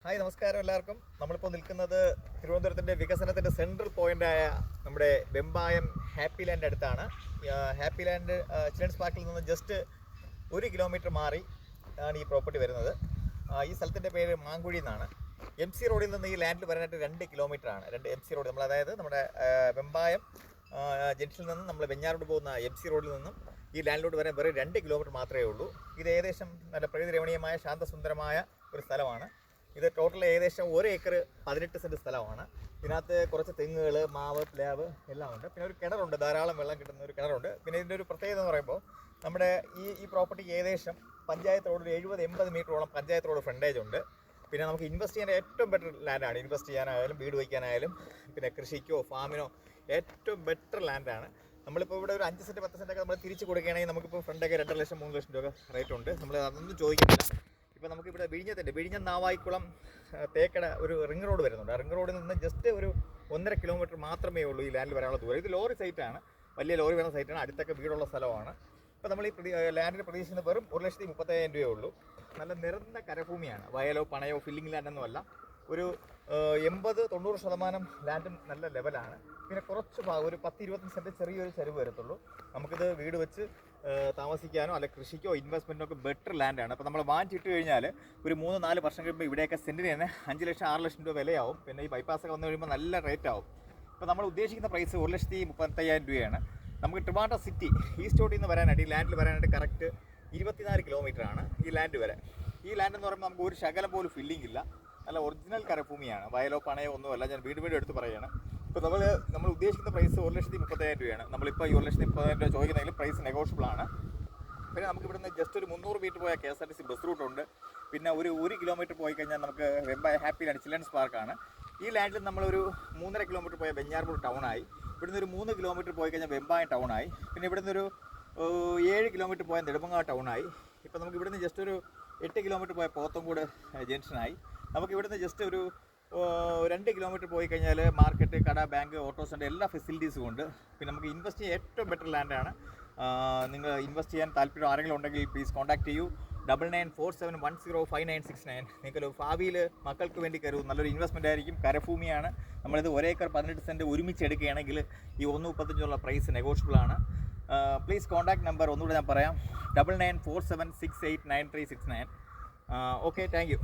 Hi നമസ്കാരം എല്ലാവർക്കും. നമ്മളിപ്പോൾ നിൽക്കുന്നത് തിരുവനന്തപുരത്തിൻ്റെ വികസനത്തിൻ്റെ സെൻട്രൽ പോയിൻ്റായ നമ്മുടെ വെമ്പായം ഹാപ്പി ലാൻഡ് അടുത്താണ്. ഹാപ്പി ലാൻഡ് ചിൽഡ്രൻസ് പാർക്കിൽ നിന്ന് ജസ്റ്റ് 1 കിലോമീറ്റർ മാറി ആണ് ഈ പ്രോപ്പർട്ടി വരുന്നത്. ഈ സ്ഥലത്തിൻ്റെ പേര് മാങ്കുഴി എന്നാണ്. MC റോഡിൽ നിന്ന് ഈ ലാൻഡിൽ വരാനായിട്ട് 2 കിലോമീറ്റർ ആണ്. MC റോഡ് നമ്മൾ അതായത് നമ്മുടെ വെമ്പായം ജംഗ്ഷനിൽ നിന്നും നമ്മൾ വെഞ്ഞാറോട് പോകുന്ന MC റോഡിൽ നിന്നും ഈ ലാൻഡിലോട്ട് വരാൻ വെറും 2 കിലോമീറ്റർ മാത്രമേ ഉള്ളൂ. ഇത് ഏകദേശം നല്ല പ്രകൃതി രമണീയമായ ശാന്തസുന്ദരമായ ഒരു സ്ഥലമാണ്. ഇത് ടോട്ടൽ ഏകദേശം 1 ഏക്കർ 18 സെൻറ്റ് സ്ഥലമാണ്. ഇതിനകത്ത് കുറച്ച് തെങ്ങുകൾ, മാവ്, പ്ലാവ് എല്ലാം ഉണ്ട്. പിന്നെ ഒരു കിണറുണ്ട്, ധാരാളം വെള്ളം കിട്ടുന്ന ഒരു കിണറുണ്ട്. പിന്നെ ഇതിൻ്റെ ഒരു പ്രത്യേകത എന്ന് പറയുമ്പോൾ നമ്മുടെ ഈ പ്രോപ്പർട്ടിക്ക് ഏകദേശം പഞ്ചായത്ത് റോഡ് 70-80 മീറ്ററോളം പഞ്ചായത്ത് റോഡ് ഫ്രണ്ടേജ് ഉണ്ട്. പിന്നെ നമുക്ക് ഇൻവെസ്റ്റ് ചെയ്യാൻ ഏറ്റവും ബെറ്റർ ലാൻഡാണ്. ഇൻവെസ്റ്റ് ചെയ്യാനായാലും വീട് വയ്ക്കാനായാലും പിന്നെ കൃഷിക്കോ ഫാമിനോ ഏറ്റവും ബെറ്റർ ലാൻഡാണ്. നമ്മളിപ്പോൾ ഇവിടെ ഒരു 5 സെൻറ്റ് 10 സെൻറ്റൊക്കെ നമ്മൾ തിരിച്ച് കൊടുക്കുകയാണെങ്കിൽ നമുക്കിപ്പോൾ ഫ്രണ്ടൊക്കെ 2 ലക്ഷം 3 ലക്ഷം രൂപ റേറ്റ് ഉണ്ട്. നമ്മൾ അതൊന്നും ചോദിക്കുന്നില്ല. ഇപ്പോൾ നമുക്കിവിടെ വിഴിഞ്ഞം നാവായിക്കുളം തേക്കട ഒരു റിംഗ് റോഡ് വരുന്നുണ്ട്. ആ റിംഗ് റോഡിൽ നിന്ന് ജസ്റ്റ് ഒരു 1.5 കിലോമീറ്റർ മാത്രമേ ഉള്ളൂ ഈ ലാൻഡിൽ വരാനുള്ള ദൂരം. ഇത് ലോറി സൈറ്റാണ്, വലിയ ലോറി വരുന്ന സൈറ്റാണ്. അടുത്തൊക്കെ വീടുള്ള സ്ഥലമാണ്. ഇപ്പോൾ നമ്മൾ ഈ ലാൻഡിൻ്റെ പ്രതീക്ഷിക്കുന്നത് വെറും 1,30,000 രൂപയേ ഉള്ളൂ. നല്ല നിരന്ന കരഭൂമിയാണ്. വയലോ പണയോ ഫില്ലിംഗ് ലാൻഡൊന്നുമല്ല. ഒരു 80-90% ലാൻഡും നല്ല ലെവലാണ്. പിന്നെ കുറച്ച് ഭാഗം ഒരു 10-25 സെൻറ്റ് ചെറിയൊരു ചരിവ് വരത്തുള്ളൂ. നമുക്കിത് വീട് വെച്ച് താമസിക്കാനോ അല്ലെ കൃഷിക്കോ ഇൻവെസ്റ്റ്മെൻറ്റിനോ ഒക്കെ ബെറ്റർ ലാൻഡാണ്. അപ്പോൾ നമ്മൾ വാങ്ങിച്ചിട്ട് കഴിഞ്ഞാൽ ഒരു 3-4 വർഷം കഴിയുമ്പോൾ ഇവിടെയൊക്കെ സെൻറ്റിന് തന്നെ 5 ലക്ഷം 6 ലക്ഷം രൂപ വിലയാവും. പിന്നെ ഈ ബൈപ്പാസൊക്കെ വന്നു കഴിയുമ്പോൾ നല്ല റേറ്റ് ആവും. ഇപ്പോൾ നമ്മൾ ഉദ്ദേശിക്കുന്ന പ്രൈസ് 1,35,000 രൂപയാണ്. നമുക്ക് ട്രിവാൻഡ്രം സിറ്റി ഈസ്റ്റ് റോഡിൽ നിന്ന് വരാനായിട്ട് ഈ ലാൻഡിൽ വരാനായിട്ട് കറക്റ്റ് 24 കിലോമീറ്റർ ആണ് ഈ ലാൻഡ് വരെ. ഈ ലാൻഡ് എന്ന് പറയുമ്പോൾ നമുക്ക് ഒരു ശകലം പോലും ഫില്ലിംഗ് ഇല്ല. നല്ല ഒറിജിനൽ കരഭൂമിയാണ്. വയലോ പണയോ ഒന്നുമല്ല. ഞാൻ വീണ്ടും എടുത്ത് പറയുകയാണ്. ഇപ്പോൾ നമ്മൾ ഉദ്ദേശിക്കുന്ന പ്രൈസ് 1,30,000 രൂപയാണ്. നമ്മളിപ്പോൾ ഈ 1,30,000 രൂപ ചോദിക്കുന്നെങ്കിൽ പ്രൈസ് നെഗോഷ്യബിൾ ആണ്. പിന്നെ നമുക്ക് ഇവിടുന്ന് ജസ്റ്റ് ഒരു 300 മീറ്റർ പോയ KSRTC ബസ് റൂട്ടുണ്ട്. പിന്നെ ഒരു 1 കിലോമീറ്റർ പോയി കഴിഞ്ഞാൽ നമുക്ക് വെമ്പായം ഹാപ്പി ലാൻഡ് ചിൽഡ്രൻസ് പാർക്കാണ്. ഈ ലാൻഡിൽ നമ്മളൊരു 3.5 കിലോമീറ്റർ പോയ വെഞ്ഞാറമൂട് ടൗണായി. ഇവിടുന്ന് ഒരു 3 കിലോമീറ്റർ പോയി കഴിഞ്ഞാൽ വെമ്പായം ടൗണായി. പിന്നെ ഇവിടുന്ന് ഒരു 7 കിലോമീറ്റർ പോയ നെടുമങ്ങാട് ടൗണായി. ഇപ്പോൾ നമുക്ക് ഇവിടുന്ന് ജസ്റ്റ് ഒരു 8 കിലോമീറ്റർ പോയ പോത്തങ്കോട് ജംഗ്ഷനായി. നമുക്ക് ഇവിടുന്ന് ജസ്റ്റ് ഒരു 2 കിലോമീറ്റർ പോയി കഴിഞ്ഞാൽ മാർക്കറ്റ്, കട, ബാങ്ക്, ഓട്ടോ സ്റ്റാൻഡ് എല്ലാ ഫെസിലിറ്റീസും ഉണ്ട്. പിന്നെ നമുക്ക് ഇൻവെസ്റ്റ് ചെയ്യാൻ ഏറ്റവും ബെറ്റർ ലാൻഡാണ്. നിങ്ങൾ ഇൻവെസ്റ്റ് ചെയ്യാൻ താല്പര്യം ആരെങ്കിലും ഉണ്ടെങ്കിൽ പ്ലീസ് കോൺടാക്ട് ചെയ്യൂ. 9947105969. നിങ്ങൾക്ക് ഭാവിയിൽ മക്കൾക്ക് വേണ്ടി കരുതും നല്ലൊരു ഇൻവെസ്റ്റ്മെൻ്റ് ആയിരിക്കും. കരഭൂമിയാണ്. നമ്മളിത് 1 ഏക്കർ 18 സെൻറ്റ് ഒരുമിച്ച് എടുക്കുകയാണെങ്കിൽ ഈ 1,35 പ്രൈസ് നെഗോഷ്യബിൾ ആണ്. പ്ലീസ് കോൺടാക്ട് നമ്പർ ഒന്നുകൂടെ ഞാൻ പറയാം, 9947689369. Okay, thank you.